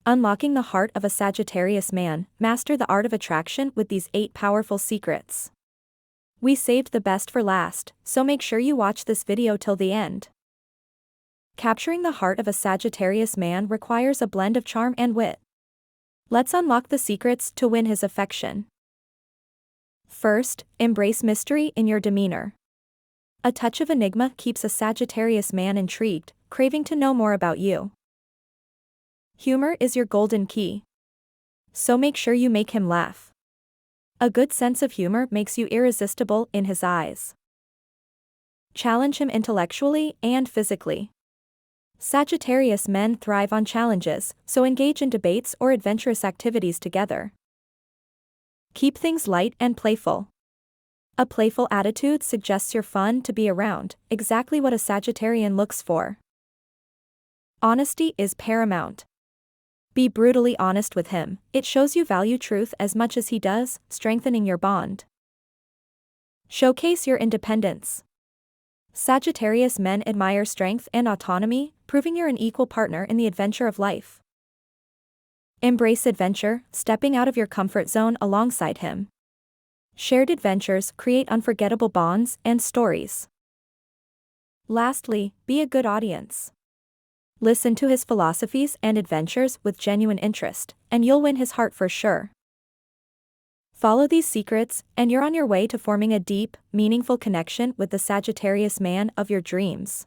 Unlocking the heart of a Sagittarius man, master the art of attraction with these 8 powerful secrets. We saved the best for last, so make sure you watch this video till the end. Capturing the heart of a Sagittarius man requires a blend of charm and wit. Let's unlock the secrets to win his affection. First, embrace mystery in your demeanor. A touch of enigma keeps a Sagittarius man intrigued, craving to know more about you. Humor is your golden key. So make sure you make him laugh. A good sense of humor makes you irresistible in his eyes. Challenge him intellectually and physically. Sagittarius men thrive on challenges, so engage in debates or adventurous activities together. Keep things light and playful. A playful attitude suggests you're fun to be around, exactly what a Sagittarian looks for. Honesty is paramount. Be brutally honest with him, it shows you value truth as much as he does, strengthening your bond. Showcase your independence. Sagittarius men admire strength and autonomy, proving you're an equal partner in the adventure of life. Embrace adventure, stepping out of your comfort zone alongside him. Shared adventures create unforgettable bonds and stories. Lastly, be a good audience. Listen to his philosophies and adventures with genuine interest, and you'll win his heart for sure. Follow these secrets, and you're on your way to forming a deep, meaningful connection with the Sagittarius man of your dreams.